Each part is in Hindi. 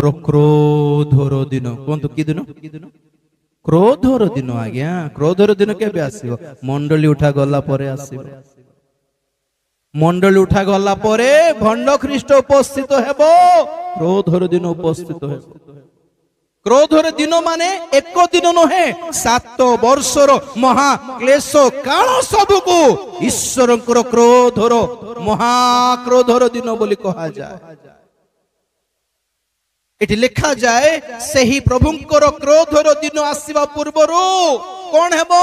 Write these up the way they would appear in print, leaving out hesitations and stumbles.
ପ୍ରଭୁଙ୍କର କ୍ରୋଧର ଦିନ। କୁହନ୍ତୁ କି ଦିନ? କ୍ରୋଧର ଦିନ। ଆଜ୍ଞା କ୍ରୋଧର ଦିନ କେବେ ଆସିବ? ମଣ୍ଡଳୀ ଉଠା ଗଲା ପରେ ଆସିବ। ମଣ୍ଡଳୀ ଉଠା ଗଲା ପରେ ଭଣ୍ଡ ଖ୍ରୀଷ୍ଟ ଉପସ୍ଥିତ ହେବ, କ୍ରୋଧର ଦିନ ଉପସ୍ଥିତ ହେବ। କ୍ରୋଧର ଦିନ ମାନେ ଏକ ଦିନ ନୁହେଁ, 7 ବର୍ଷର ମହାକ୍ଲେଶ କାଳ ସବୁକୁ ଈଶ୍ୱରଙ୍କର କ୍ରୋଧର ମହାକ୍ରୋଧର ଦିନ ବୋଲି କୁହାଯାଏ। ଏଠି ଲେଖାଯାଏ ସେହି ପ୍ରଭୁଙ୍କର କ୍ରୋଧର ଦିନ ଆସିବା ପୂର୍ବରୁ କଣ ହେବ?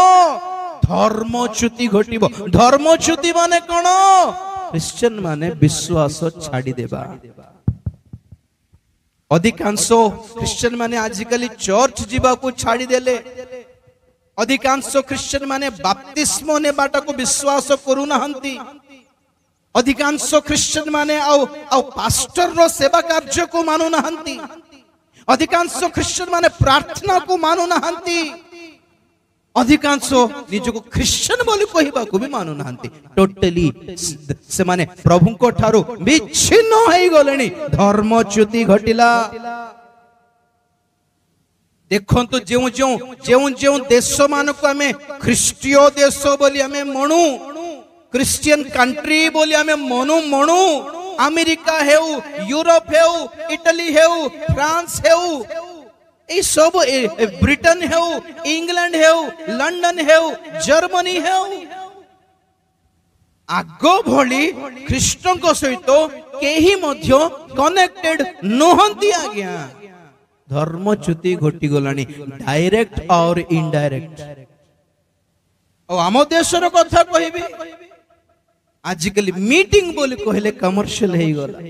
ଧର୍ମଚ୍ୟୁତି ଘଟିବ। ଧର୍ମଚ୍ୟୁତି ମାନେ କଣ? ଖ୍ରୀଷ୍ଟିଆନ ମାନେ ବିଶ୍ୱାସ ଛାଡ଼ିଦେବା। ଅଧିକାଂଶ ଖ୍ରୀଷ୍ଟିଆନ ମାନେ ଆଜିକାଲି ଚର୍ଚ୍ଚ ଯିବାକୁ ଛାଡ଼ିଦେଲେ। ଅଧିକାଂଶ ଖ୍ରୀଷ୍ଟିଆନ ମାନେ ବାପ୍ତିସ୍ମ ନେବାଟାକୁ ବିଶ୍ୱାସ କରୁନାହାନ୍ତି। ଅଧିକାଂଶ ଖ୍ରୀଷ୍ଟିଆନ ମାନେ ଆଉ ପାଷ୍ଟରର ସେବା କାର୍ଯ୍ୟକୁ ମାନୁନାହାନ୍ତି। ଅଧିକାଂଶ ଖ୍ରୀଷ୍ଟିଆନ ମାନେ ପ୍ରାର୍ଥନାକୁ ମାନୁନାହାନ୍ତି। ଅଧିକାଂଶ ନିଜକୁ ଖ୍ରୀଷ୍ଟିଆନ ବୋଲି କହିବାକୁ ବି ମାନୁନାହାନ୍ତି। ଟୋଟାଲି ସେମାନେ ପ୍ରଭୁଙ୍କ ଠାରୁ ବିଚ୍ଛିନ୍ନ ହେଇଗଲେଣି। ଧର୍ମଚ୍ୟୁତି ଘଟିଲା। ଦେଖନ୍ତୁ ଯେଉଁ ଦେଶ ମାନଙ୍କୁ ଆମେ ଖ୍ରୀଷ୍ଟୀୟ ଦେଶ ବୋଲି ଆମେ ମଣୁ, ଖ୍ରୀଷ୍ଟିଆନ କଣ୍ଟ୍ରି ବୋଲି ଆମେ ମଣୁ, ଆମେରିକା ହେଉ, ୟୁରୋପ ହେଉ, ଇଟାଲୀ ହେଉ, ଫ୍ରାନ୍ସ ହେଉ, এই সব ব্রিটেন হেউ, ইংল্যান্ড হেউ, লন্ডন হেউ, জর্মানি হেউ, আগ ভଳି খ্রিস্টଙ୍କ সহিত কেহি মধ্য কনেক্টেড নহନ୍ତି। আজ্ঞা ধর্মচ্যুতি ঘটি গলানি, ডাইরেক্ট আর ইনডাইরেক্ট। ও আম দেশর কথা কহিবি, আজকাল মিটিং বলি কহিলে কমর্শিয়াল হয়ে গলা।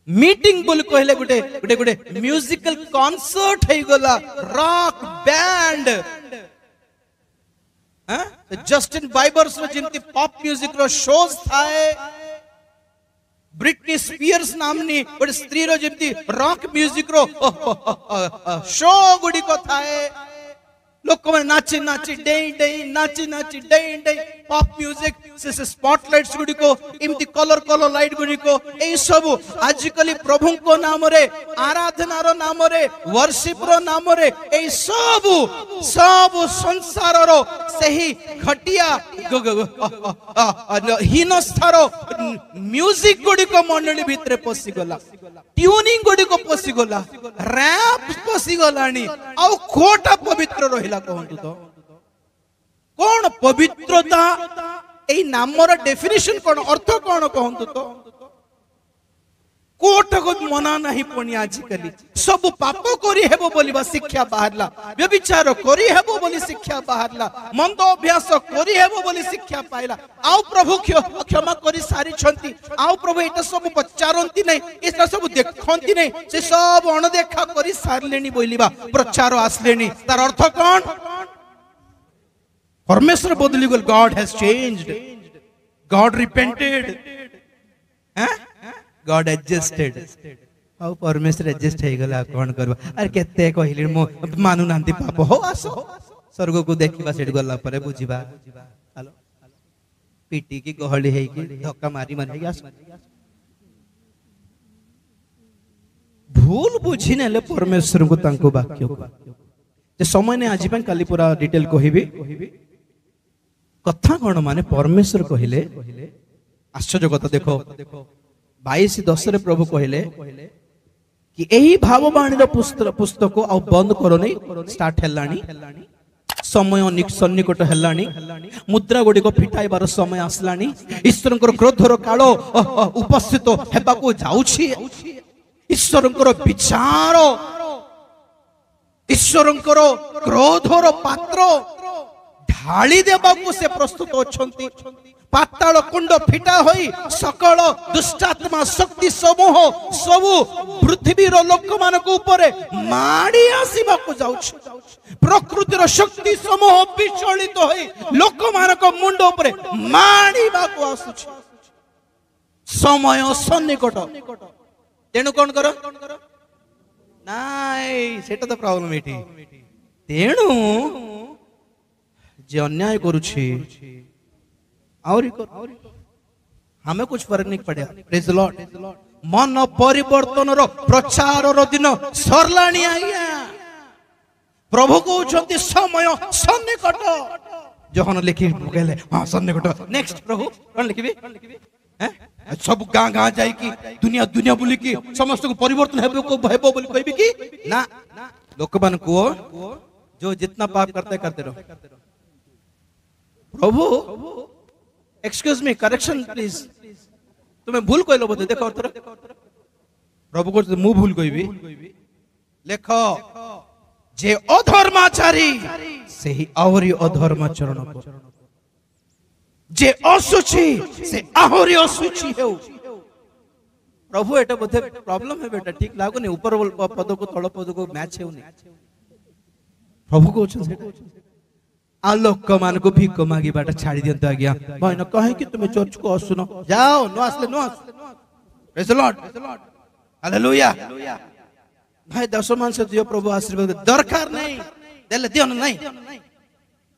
मीटिंग बोल कहले गुटे गुटे गुटे म्यूजिकल कॉन्सर्ट है गला, रॉक बैंड, जस्टिन बाइबर्स रो जिमती पॉप म्यूजिक रो शोज थाए, ब्रिटनी स्पीयर्स नामनी गोटे स्त्री रो जिमती रॉक म्यूजिक रो शो गुडी को थाए। लोक में नाची नाची डेई डेई, नाची नाची डेई डेई, पॉप म्यूजिक से स्पॉटलाइट्स गुडी को, इमती कलर कलर लाइट गुडी को, ए सब आजिकली प्रभु को नाम रे, आराधना रो नाम रे, वर्शिप रो नाम रे, ए सब संसार रो सही घटिया हीनस्थार म्यूजिक गुडी को मंडली भितरे पसी गला, ट्यूनिंग गुडी को पसी गला, रैप पसी गलानी। आ कोटा पवित्र रहिला कहंतु तो कौन पवित्रता? এই নামর ডেফিনিশন কোন, অর্থ কোন कहंतु तो? কোটক মনা নাহি পনি আজকালি সব পাপ করি হেবো বলিবা শিক্ষা বাহারলা, ব্যভিচার করি হেবো বলি শিক্ষা বাহারলা, মন্দ অভ্যাস করি হেবো বলি শিক্ষা পাইলা। আও প্রভু ক্ষমা করি সারিছন্তি, আও প্রভু এটা সব পচারন্তি নাই, এটা সব দেখন্তি নাই, সে সব অনদেখা করি সারলেনি বলিবা প্রচার আসলেনি। তার অর্থ কোন? परमेश्वर बदली गल, God has changed, God repented, God adjusted. आउ परमेश्वर एडजस्ट हे गला कोन करबा? अरे केते कहिली मो मानु नांती पाप हो, आसो स्वर्ग को देखिबा, सेठ गला परे बुझिबा। हेलो पीटी की गहली हे की धक्का मारी मारी आस भूल बुझी नेले परमेश्वर को तांको वाक्य को जे समय ने आजि पे काली पूरा डिटेल कहिबी। कथा कौन माने परमेश्वर कहले आश्चर्य कथा देखो 22:10 रे प्रभु कहले कि एही भाववाणी रो पुस्तक आ बंद करो नहीं, स्टार्ट हेलानी, समय सन्निकट हेलानी, मुद्रा गुडी को फिटाइबार समय आसलानी, ईश्वरंकर क्रोधर काल उपस्थित हेबाको जाउछि, ईश्वरंकर विचार, ईश्वरंकर क्रोधर पात्र ढाली देबाकू से प्रस्तुत अछंती। पाताल कुंड फिटा होई सकल दुष्टात्मा शक्ति समूह सबु पृथ्वी रो लोक मानक ऊपरे माडी आसीबाकू जाउछ। प्रकृति रो शक्ति समूह विचलित होई लोक मानक मुंड ऊपरे माडी बाकू आसुछ। समय सन्निकट, तेणु कोन करो नाइ, सेटा तो प्रॉब्लम एठी। तेणु जे अन्याय करुछि और हमें कुछ फर्क नहीं पड़े। Praise the Lord. मन परिवर्तन प्रचार दिन सरलाणी आज्ञा प्रभु कहते समय सन्निकट जहन लिखि कहले हाँ सन्निकट नेक्स्ट प्रभु कौन लिखिबी सब गाँ गाँ जाइकी दुनिया दुनिया बुलिकी समस्त को परिवर्तन हेबो बोली कहबी कि ना लोक मान को जो जितना पाप करते करते रहो प्रभु एक्सक्यूज मी करेक्शन प्लीज तुम्हें भूल कहलो बोधे देखो प्रभु को मु भूल कहबी लेख जे अधर्माचारी से ही आहरी अधर्माचरण जे असुची से आहरी असुची हेउ प्रभु एटा बोधे प्रॉब्लम है बेटा ठीक लागुनी ऊपर पद को तळ पद को मैच हेउनी प्रभु को आ लोक मान को भीख मागी बाटा छाड़ी दियंतो आज्ञा भाई न कहे कि तुम चर्च को आसुनो जाओ नो आसले नो प्रेज द लॉर्ड हालेलुया भाई 10 मान से दियो प्रभु आशीर्वाद दरकार नहीं देले दियो नहीं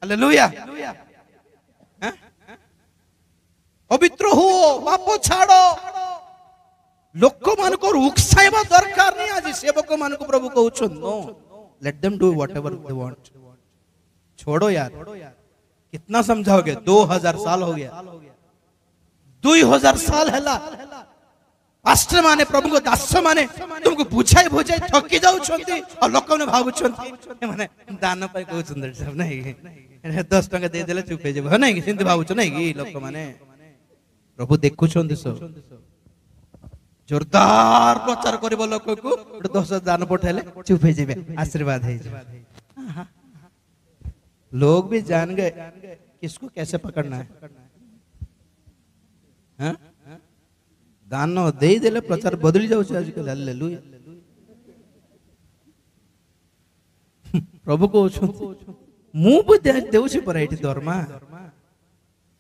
हालेलुया पवित्र हो पाप छाड़ो लोक मान को उकसाइबा दरकार नहीं आज सेवक मान को प्रभु कहउछन no let them do whatever they want छोड़ो यार कितना समझाओगे 2000 साल हो गया 2000 साल हैला पास्टर माने प्रभु को दास माने तुमको बुझाई बुझाई थकी जाउ छंती और लोक ने भाबु छंती माने दान पाई को सुंदर सब नहीं 10 टका दे देले चुप हो जेबो नहीं सिंध भाबु छ नहीं कि लोक माने प्रभु देखु छंती सब जोरदार प्रचार करबो लोक को 10 दान पठाले चुप हो जेबे आशीर्वाद है लोग भी जान गए किसको कैसे पकड़ना है हाँ? दान दे देले प्रचार बदली जाउ आजकल हालेलुया प्रभु को मु भी देउछि पर एठी दरमा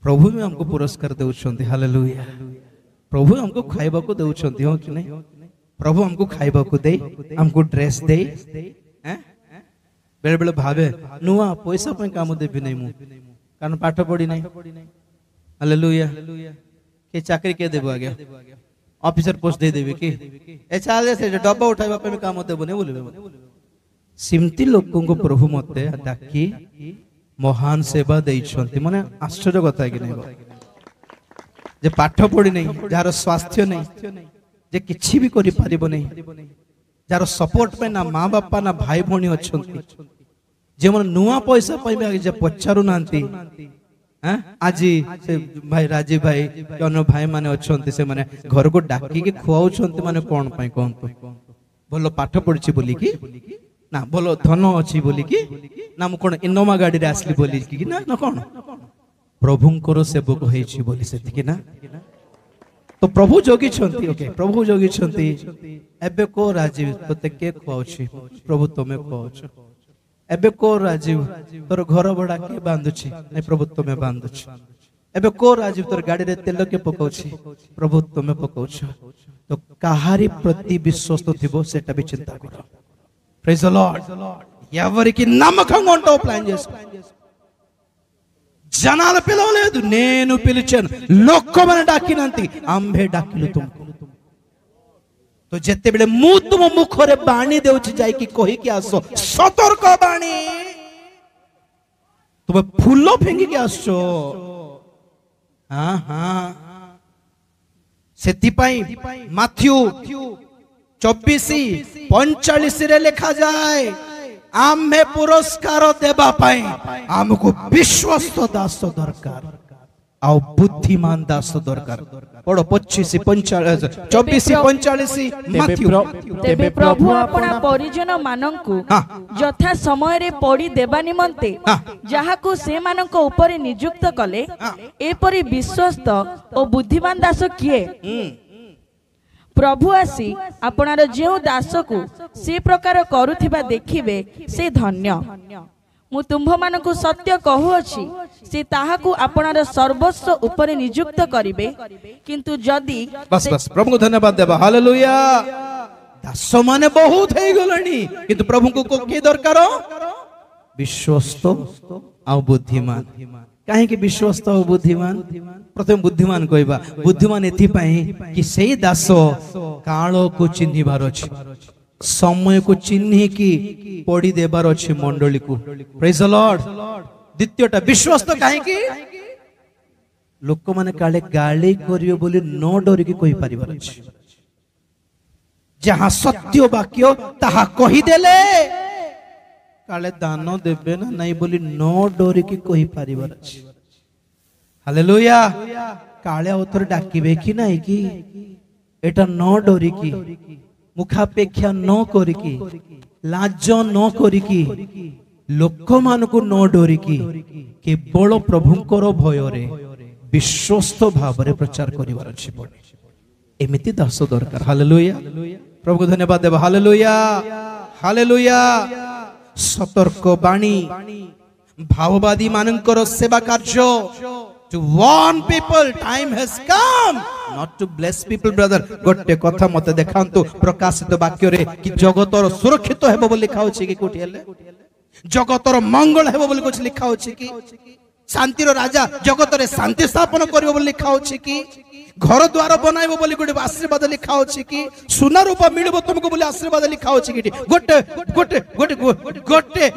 प्रभु भी हमको पुरस्कार देउछंती हालेलुया प्रभु हमको खाइबा को देउछंती हो कि नहीं प्रभु हमको खाइबा को दे हमको ड्रेस दे हैं बेले बेले भावे नुआ पैसा पे काम देबी नहीं मु कारण पाठ पढ़ी नहीं हालेलुया के चाकरी के देबो आगे ऑफिसर पोस्ट दे देबे कि ए चाले से डब्बा उठाइबा पे काम देबो नहीं बोलबे सिमती लोगों को प्रभु मते डाकी महान सेवा देइछंती माने आश्चर्य कथा कि नहीं जे पाठ पढ़ी नहीं जार स्वास्थ्य नहीं जे किछि भी करि पारिबो नहीं जार सपोर्ट पे ना माँ बापा ना भाई भौणी अच्छी जे मन नुआ पैसा पाइबे जे पचारु नांती आज से भाई राजीव भाई अन्य भाई माने अच्छी से माने घर को डाकी के खुआउछंती माने कोन पई कोन भलो पाठ पढ़छि बोली कि ना भलो धन अछि बोली कि ना मु कोन इनोमा गाड़ी रे आसली बोली कि ना ना कोन प्रभुंकर सेवक होइछि बोली सेति कि ना तो प्रभु जोगी छंती ओके प्रभु जोगी छंती एबे को राजीव तोते के खुआउछि प्रभु तमे खुआउछ एबे को राजीव तोर घर बड़ा के बांधुछि नै प्रभु तमे बांधुछ एबे को राजीव तोर गाड़ी रे तेल के पकाउछि प्रभु तमे पकाउछ तो काहारी प्रति विश्वस्त थिबो सेटा भी चिंता करो प्रेज द लॉर्ड ఎవరికి నమ్మకం ఉంటో ప్లాన్ చేసుకో జనాలు పిలవలేదు నేను పిలిచాను లోకమని డాకినంతి అంబే డాకిలు तुमको तो जेते बेले मु तुम मुखरे बाणी देउछि जाई कि कहि कि आसो सतर्क बाणी तुम फूलो फेंगी के आसो हां हां सेति पाई माथ्यू 24:45 रे लिखा जाए आमे पुरस्कार देबा पाई हमको विश्वस्त दास दरकार आ बुद्धिमान दास दरकार पढ़ो 24:45 माथ्यू तेबे प्रभु अपना परिजन मानंकु यथा समय रे पड़ी देबा निमंते जाहाकु से मानंको ऊपर नियुक्त कले एपरि विश्वस्त ओ बुद्धिमान दास किए प्रभु आसी आपनार जेउ दास को से प्रकार करुथिबा देखिबे से धन्य मु तुम्भ मानकु सत्य कहूअछि से ताहाकु आपनार सर्वस्व ऊपर नियुक्त करिवे किंतु जदी बस बस प्रभु को धन्यवाद देबा हालेलुया दास माने बहुत हे गलणी किंतु प्रभु को के दरकार विश्वस्त आ बुद्धिमान कहीं विश्वस्त हो बुद्धिमान प्रथम बुद्धिमान कहवा बुद्धिमान एथिपाई कि सेई दास काल को चिन्हिबार अछि समय को चिन्हि कि पड़ी देबार अछि मंडली को प्रेज द लॉर्ड द्वितीयटा विश्वस्त कहीं कि लोक माने काले गाली करियो बोली न डर की कहि परिबार अछि जहां सत्य वाक्य ताहा कहि देले काले दान देबे ना नहीं बोली न डर की कहि परिबार अछि हालेलुया काले उतर डाकिबे कि नहीं कि एटा न डरी की मुखापेक्षा न करिकी लाज न करिकी लोक मान को न डरिकी केवल प्रभुंकर भय रे विश्वस्त भाव रे प्रचार करिवार अछि पड़े एमिति दास दरकार हालेलुया प्रभु को धन्यवाद देबा हालेलुया हालेलुया सतर्क बाणी भाववादी मानकर सेवा कार्य to warn people time has come not to bless people brother गोटे कथा मते देखांतु प्रकाशित वाक्य रे कि जगतर सुरक्षित हेबो बोली लिखा होछि कि कोठी हेले जगतर मंगल हेबो बोली कुछ लिखा होछि कि शांतिर राजा जगतरे शांति स्थापन करिवो बोली लिखा होछि कि घर द्वार बनाइबो बोली गोटे आशीर्वाद लिखा होछि कि सोना रूपा मिलबो तुमको बोली आशीर्वाद लिखा होछि कि गोटे गोटे गोटे गोटे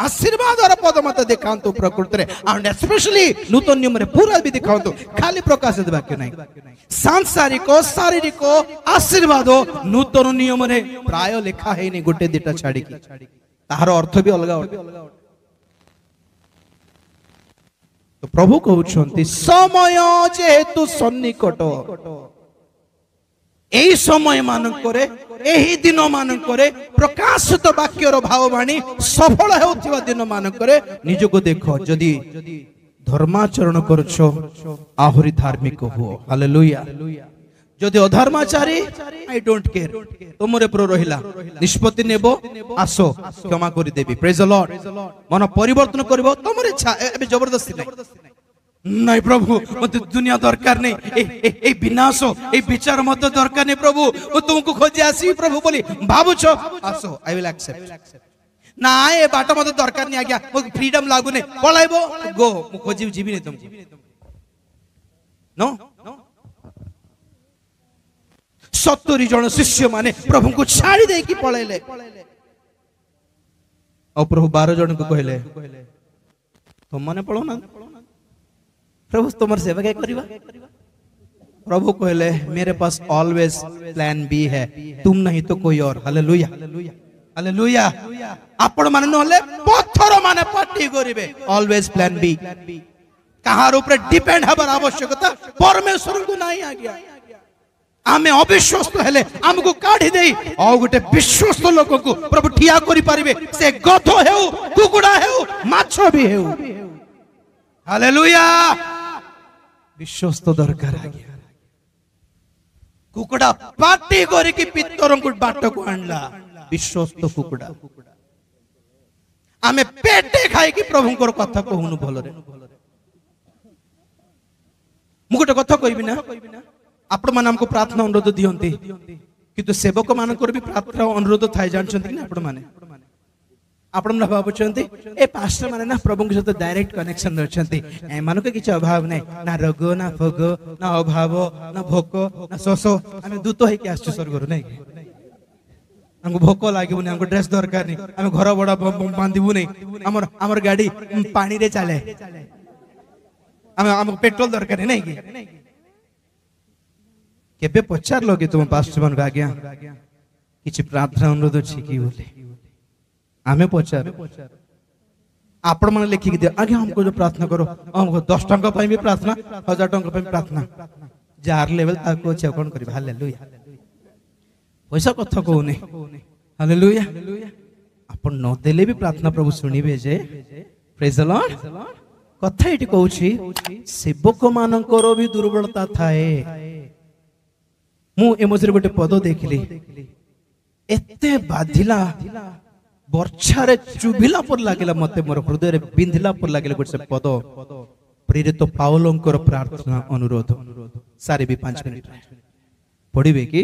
आशीर्वाद और पद मत देखांतु प्रकृति रे एंड स्पेशली नूतन नियम रे पूरा भी दिखांतु खाली प्रकाशित वाक्य नहीं सांसारिक शारीरिक आशीर्वाद नूतन नियम रे प्राय लिखा है नहीं गोटे दिटा छाड़ी की तार अर्थ भी अलग तो प्रभु कहउछंती समय जेहेतु सन्निकट एही समय मानकरे एही दिन मानकरे प्रकाशित वाक्यर भाववाणी सफल हेउथिबा दिन मानकरे निजको देखो जदि धर्माचरण करछो आहुरी धार्मिक हो हालेलुया जदि अधर्माचारी आई डोंट केयर तुमरे प्रो रहिला निष्पत्ति नेबो आसो क्षमा करि देबी प्रेज द लॉर्ड मन परिवर्तन करबो तुमरे इच्छा एबे जबरदस्ती नहीं प्रभु मत दुनिया दरकार नहीं ए विनाश ए विचार मत दरकार नहीं प्रभु वो तुमको खोजे आसी प्रभु बोली भाबुछो आसो आई विल एक्सेप्ट ना ए बाटा मत दरकार नहीं आ गया मो फ्रीडम लागु नहीं पळाइबो गो मु खोजी जीवी नहीं तुमको नो 70 जन शिष्य माने प्रभु को छाड़ी दे की पळेले और प्रभु 12 जन को कहले तुम माने पळो ना प्रभु तुम्हार सेवा क्या करिवा प्रभु कहले मेरे पास ऑलवेज प्लान बी है तुम नहीं तो कोई और हालेलुया हालेलुया आपण माने नहले पत्थर माने पार्टी करिवे ऑलवेज प्लान बी कहार ऊपर डिपेंड हबर आवश्यकता परमेश्वर को नहीं आ गया आमे अविश्वस्त हेले हमको काढी देई आ गोटे विश्वस्त लोक को प्रभु ठिया करि परिबे से गध हेउ कुकुडा हेउ माछ भी हेउ हालेलुया विश्वस्त दरकार आ गया कुकुडा पार्टी करी कि पितरन को बाट को आणला विश्वस्त कुकुडा आमे पेटे खाई कि प्रभु को कथा कहूनु भलो रे मु गोटे कथा कहबी ना आपण मान हमको प्रार्थना अनुरोध दियंती किंतु सेवक मानकर भी प्रार्थना अनुरोध थाई जानछंती ना आपण माने आपण मन भाबुछंती ए पास्टर माने ना प्रभु के साथ डायरेक्ट कनेक्शन रछंती ए मानको किछ अभाव नै ना रोग ना भोग ना अभाव ना भोक ना शोष हम दूत है कि आश्चर्य स्वर्ग नै हमको भोक लागिबुनी हमको ड्रेस दरकार नै हम घर बडा बांधिबु नै हमर गाड़ी पानी रे चले हम पेट्रोल दरकार नै कि केबे पचार लोगे तुम पास्टर मन आज्ञा किछ प्रार्थना अनुरोध अछि कि बोले आमे पचार आपण मन लिखि दे आगे हमको जो प्रार्थना करो हमको 10 टंका पई भी प्रार्थना 1000 टंका पई प्रार्थना जार लेवल ताको छ कोन करी हालेलुया पैसा कथा कहूनी हालेलुया आपण न देले भी प्रार्थना प्रभु सुनिबे जे प्रेज द लॉर्ड कथा एटी कहूची सेवक मानकर भी दुर्बलता थाए मु एमोजरे गोटे पद देखली एते बाधिला वर्षा रे चुभिला पर लागिला मते मोर हृदय रे बिंधिला पर लागिला गोटे पद प्रेरित पाउलंकर प्रार्थना अनुरोध सारे भी 5 मिनिट पढ़िबे कि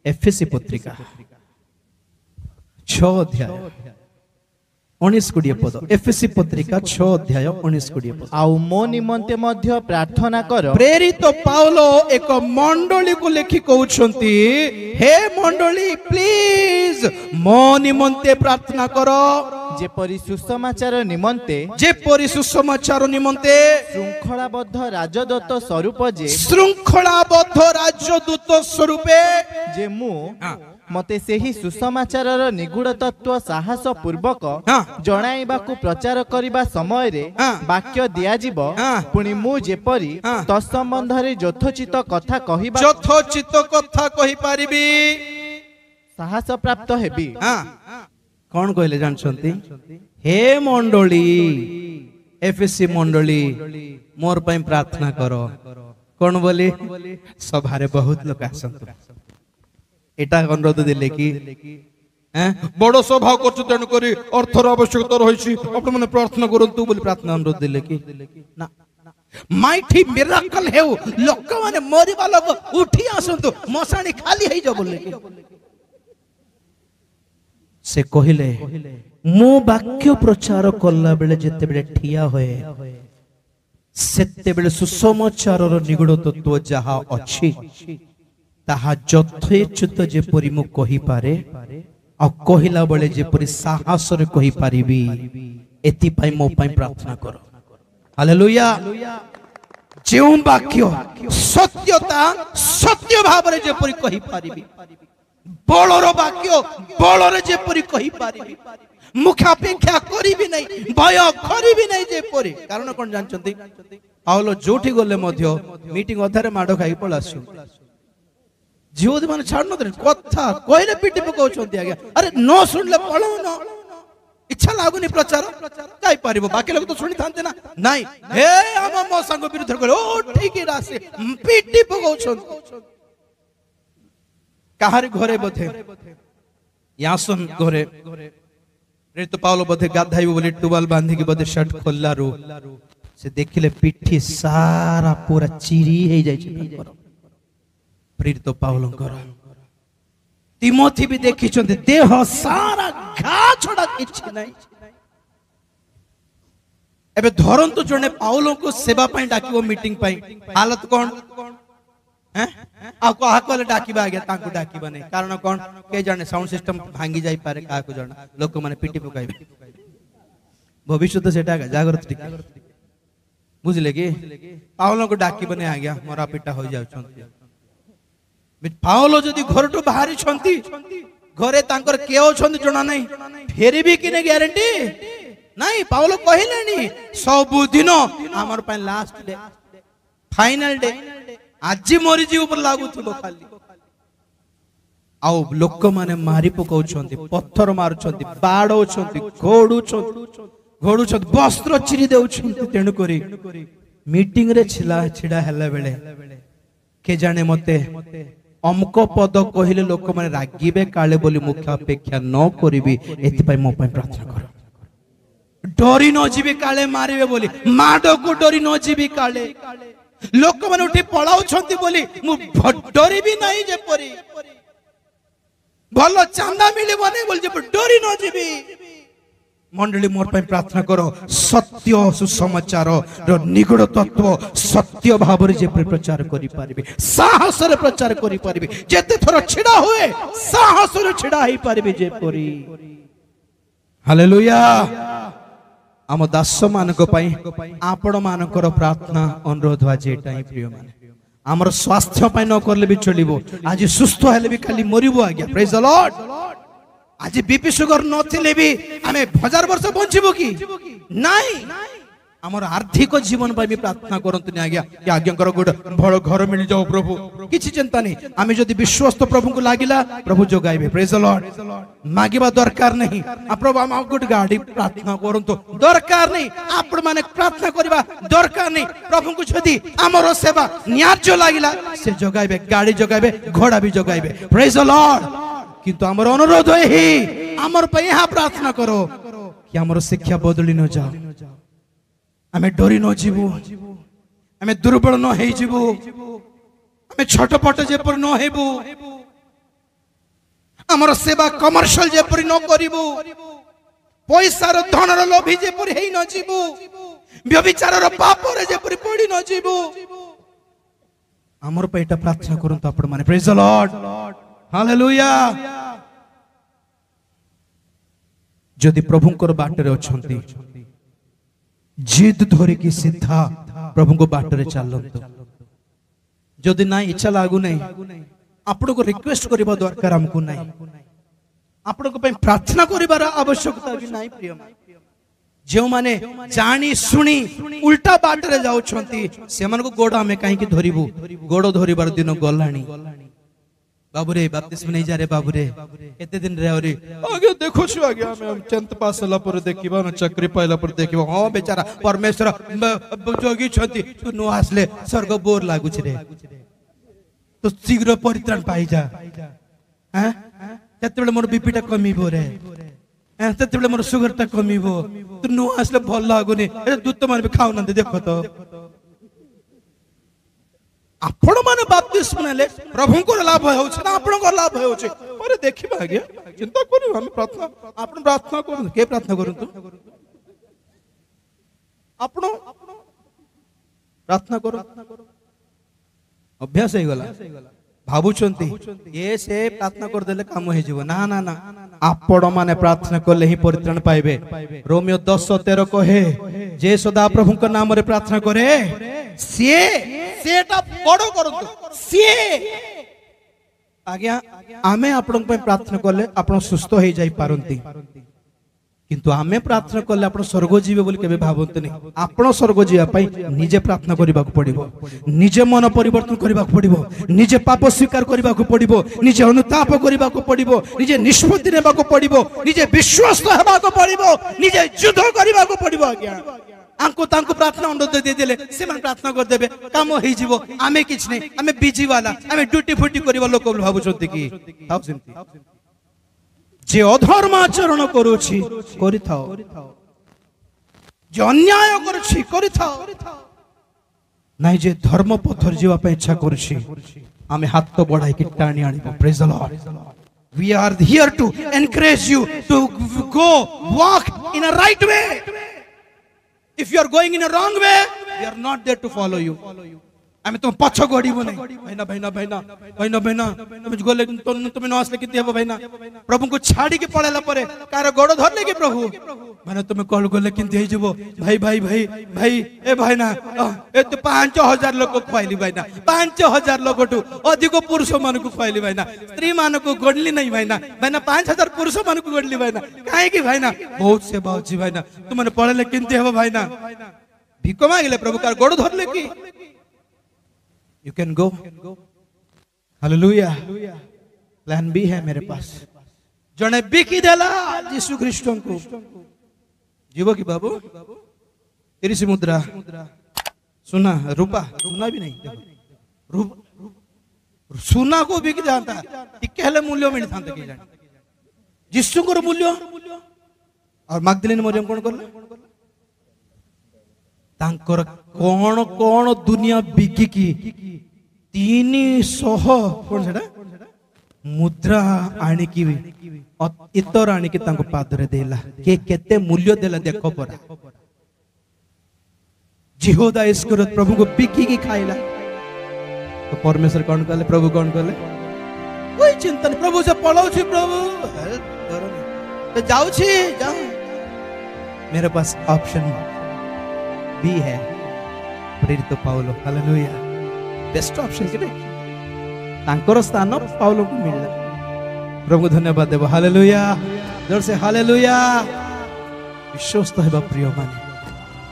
एफएससी पत्रिका 6 अध्याय 19-20 पद एफएसी पत्रिका 6 अध्याय 19-20 पद आउ मो निमंते मध्य प्रार्थना कर प्रेरित पाउलो एक मंडली को लेखि कहउछंती हे मंडली प्लीज मो निमंते प्रार्थना करो जेपरि सुसमाचार निमंते जेपरि सुसमाचार निमंते श्रृंखलाबद्ध राजदूत स्वरूप जे श्रृंखलाबद्ध राजदूत स्वरूपे जे मु मते सेही सुसमाचारर निगूढ़ तत्व साहस पूर्वक जणाइबाकु प्रचार करिबा समय रे वाक्य दियाजिब पुनि मु जेपरि तत्संबंधरे यथोचित कथा कहिबा यथोचित कथा कहि पारिबी साहस प्राप्त हेबी। कौन कहले जानछंती हे मंडली एफएसी मंडली मोर पई प्रार्थना करो कौन बोली सभारे बहुत लोक आसंतु एटा अनुरोध दिले कि बड़ सभा करछु तेनु करी अर्थर आवश्यकता रहिछि आपण माने प्रार्थना करंतु बोली प्रार्थना अनुरोध दिले कि ना माइटी मिराकल हेउ लोक माने मरिबा लोक उठी आसंतु मसाणी खाली हेइ जा बोले से कहिले मो वाक्य प्रचार कला बेले जेते बेले ठिया होए सेते बेले सुसमाचारर निगूढ़ तत्व जहा अछि ताहा यथोचित जेपरि मु कहि पारे आ कहिला बेले जेपरि साहस रे कहि पारिबी एति पई मो पई प्रार्थना करो हालेलुया जेउ वाक्य सत्यता सत्य भाव रे जेपरि कहि पारिबी बलर वाक्य बलरे जेपरि कहि पारिबी मुखापेक्षा करिबी नै भय करिबी नै जेपरि कारण कोन जानचंती पाउलो जोठी गले मध्य मीटिंग अधारे माडो खाई पळासु जीवदी माने छाड़ न कथा कहले पिटी पकाउछंती आगे अरे न सुनले पळो न इच्छा लागुनी प्रचार जाई पारिबो बाकी लोग तो सुनी थांते ना नाही हे हम मो संग विरुद्ध गले ओ ठीक रासे पिटी पकाउछंती काहार घरे बधे यासन घरे रे तो पाउलो बधे गाधाई बोले टुवाल बांधी के बधे शर्ट खोललारू से देखिले पिठी सारा पूरा चिरी हे जाय छै प्रेरित पाउलो कर तिमोथी भी देखि छथि देह सारा घा छोड़ा किछि नै एबे धरंतु जने पाउलो को सेवा पई डाकिबो मीटिंग पई हालत कोन हैं आ को हाकले डाकिबा आगे तांको डाकिबा नै कारण कोन के जाने साउंड सिस्टम भांगी जाई पारे का को जाना लोक माने पिटी पकाइबे भविष्य तो सेटा जागृत ठीक बुझले कि पाउलो को डाकिबा नै आ गया मोरा पिटा हो जाउ छथि पाउलो जदि घर तो बाहरी छंती घरे तांकर के छंती जणा नै फेरी भी किने ग्यारंटी नाही पाउलो कहिलेनी सब दिन हमर पय लास्ट डे फाइनल डे आज मोरी जीव पर लागू थलो खाली आउ लोक माने मारी पकाउ छंती पत्थर मारु छंती बाडो छंती घोडू छंती वस्त्र चिरी देउ छंती तेनु करी मीटिंग रे छिड़ा हला बेले के जाने मते अमको पद कहिले लोक माने रागिबे काले बोली मुख्य अपेक्षा न करिबी एति पय मो पय प्रार्थना कर डरी न जीबी काले मारिबे बोली माडो को डरी न जीबी काले लोक माने उठी पळाउ छंती बोली मु डरी भी नाही जे परी भलो चांदा मिलिबो नै बोल जे डरी न जीबी मंडली मोर पय प्रार्थना करो सत्य सुसमाचार रो निगूढ़ तत्व सत्य भाव रे जे प्रचार करि पारिबे साहस रे प्रचार करि पारिबे जेते थोर छिडा होए साहस रे छिडा ही पारिबे जे परी हालेलुया आम दास मानक पय आपण मानकर प्रार्थना अनुरोध आज एटाई प्रिय माने हमर स्वास्थ्य पय न करले भी चलिबो आज सुस्थ हेले भी खाली मरिबो आज्ञा प्रेज द लॉर्ड आज बीपी शुगर नथिले भी आमे 1000 वर्ष बंचिबो की नाही हमर आर्थिक जीवन पर भी प्रार्थना करंतु नि आज्ञा कि आज्ञाकर गुड भलो घर मिल जाओ प्रभु किछि चिंता नहीं आमे जदी विश्वस्त प्रभु को लागिला प्रभु जोगाइबे प्रेज द लॉर्ड मागिबा दरकार नहीं आ प्रभु हम गुड गाडी प्रार्थना करंतु दरकार नहीं आपण माने प्रार्थना करबा दरकार नहीं प्रभु को जदी हमर सेवा न्याज्य लागिला से जोगाइबे गाडी जोगाइबे घोड़ा भी जोगाइबे प्रेज द लॉर्ड किंतु हमर अनुरोध है हमर पे यहाँ प्रार्थना करो कि हमर शिक्षा बदली न जाओ हमें डरी न जीवो हमें दुर्बल न हे जीवो हमें छटपट जेपर न हेबो हमर सेवा कमर्शियल जेपर न करिवो पैसार धनर लोभी जेपरि हेई न जीवु व्यभिचारर पापरे जेपरि पड़ी न जीवु हमर पेटा प्रार्थना करंतु आपण माने प्रेज द लॉर्ड हालेलुया जदि प्रभुंकर बाटरे अछंती जिद धरि की सीधा प्रभु को बाटरे चलंतु जदि ना इच्छा लागू नहीं आपण को रिक्वेस्ट करबा दरकार हमको नहीं आपण को प्रार्थना करिवार आवश्यकता भी नहीं प्रिय जो माने जानी सुनी उल्टा बाटरे जाउछंती से मन को गोड़ हमें कहीं की धरिबु गोड़ धरिबार दिन गलानी बाबूरे बपतिस्मा नहीं जा रे बाबूरे एते दिन रे अरे आगे देखो छु आगे हम 10th पास होला पर देखिबा न चक्री पाइला पर देखिबा हां बेचारा परमेश्वर जोगी छथि तू नो आसले स्वर्ग बोर लागु छ रे तो शीघ्र परित्राण पाई जा हैं केतेबेले मोर बीपीटा कमीबो रे हैं केतेबेले मोर शुगरटा कमीबो तू नो आसले भल लागुनी ए दूत मान भी खाउ न देखो तो आपण माने बपतिस्मा नेले प्रभु को लाभ होउछ ना आपण को लाभ होउछ अरे देखिबा आगे चिंता करू हम प्रार्थना आपण प्रार्थना करू के प्रार्थना करंतु आपण प्रार्थना करू अभ्यास हे गला भाबुचंती ये से प्रार्थना कर देले काम हे जीव ना ना ना आपण माने प्रार्थना करले ही परित्राण पाइबे रोमियो 10:13 कहे जे सदा प्रभु को नाम रे प्रार्थना करे सेटा बड़ो करंतु से आज्ञा आमे आपण पे प्रार्थना करले आपण सुस्थ हो जाई पारंती किंतु आमे प्रार्थना करले आपण स्वर्ग जीवे बोली केबे भाबंत नहीं आपण स्वर्ग जीवा पई निजे प्रार्थना करिबा को पड़िबो निजे मन परिवर्तन करिबा को पड़िबो निजे पाप स्वीकार करिबा को पड़िबो निजे अनुताप करिबा को पड़िबो निजे निष्पत्ति नेबा को पड़िबो निजे विश्वास हेबा को पड़िबो निजे युद्ध करिबा को पड़िबो आज्ञा आंको तांको प्रार्थना अनुरोध दे देले से मन प्रार्थना कर देबे काम होई जीवो आमे किछ नै आमे बिजी वाला आमे ड्यूटी फुटी करिबा लोक भाबु छथि कि थाउ सेमति जे अधर्म आचरण करूछि करि थाओ जे अन्याय करूछि करि थाओ नै जे धर्म पथर जीवा पे इच्छा करूछि आमे हाथ तो बढ़ाई कि टाणी आनिबो praise the Lord we are here to encourage you to go walk in a right way If you are going in a wrong way, we are not there to follow you. आमे तुम पछो गड़ीबो नै भाईना भाईना भाईना भाईना भाईना तुम गोले तुम न आसले किते हेबो भाईना प्रभु को छाड़ी के पळेला परे कार गोड़ धरले के प्रभु माने तुम कॉल गोले किते हे जबो भाई भाई भाई भाई ए भाईना ए तो 5000 लोक खुआइली भाईना 5000 लोकटू अधिक पुरुष मान को खुआइली भाईना स्त्री मान को गडली नै भाईना भाईना 5000 पुरुष मान को गडली भाईना काहे की भाईना बहुत सेवा होची भाईना तुमने पळेले किते हेबो भाईना भिको मांगले प्रभु कार गोड़ धरले की You can go. Hallelujah. Plan B है मेरे पास. जने बिकी देला यीशु ख्रिस्टन को. जीवो की बाबू. तेरी सी मुद्रा. सुना रूपा सुना भी नहीं. सुना को बिकी जानता. इक्केले मूल्य मिल था तक जान. यीशु को मूल्य. और मगदलीन मरियम कौन करले? तांकर कौन कौन दुनिया बिकी की 300 कौन सेटा मुद्रा आनी की इतर आनी की तांको पादरे देला के केते मूल्य देला देखो परा जिहोदा इस्करियोत प्रभु को बिकी की खाइला तो परमेश्वर कौन कहले प्रभु कौन कहले कोई चिंता नहीं प्रभु से पळाउ छी प्रभु तो जाऊ छी जाओ मेरे पास ऑप्शन भी है प्रेरित पाउलो हालेलुया बेस्ट ऑप्शन के तांकर स्थान पाउलो को मिलला प्रभु धन्यवाद देबो हालेलुया जोर से हालेलुया विश्वस्त हेबा प्रिय माने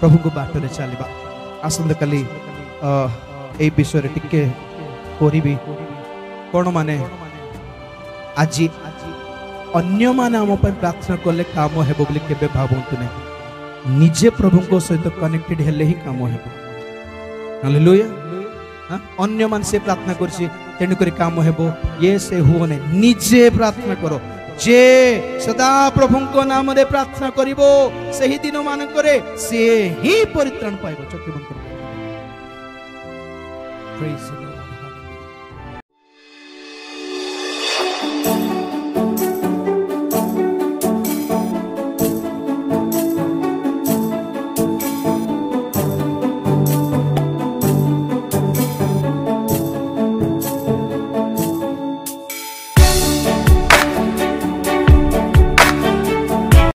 प्रभु को बाटरे चलीबा आसंद कली ए विषय रे टिके कोरिबी कोन माने आजी अन्य माने हम पर प्रार्थना करले काम हेबो बोली केबे भाबंतु नै निजे प्रभु को सहित कनेक्टेड हेले ही काम हेबो हालेलुया अन्य मान से प्रार्थना करछि तेनु करी काम हेबो ये से हुओ नै निजे प्रार्थना करो जे सदा प्रभु को नाम रे प्रार्थना करिवो सही दिन मान करे से ही परित्राण पाइबो चक्की बंद करो प्रेज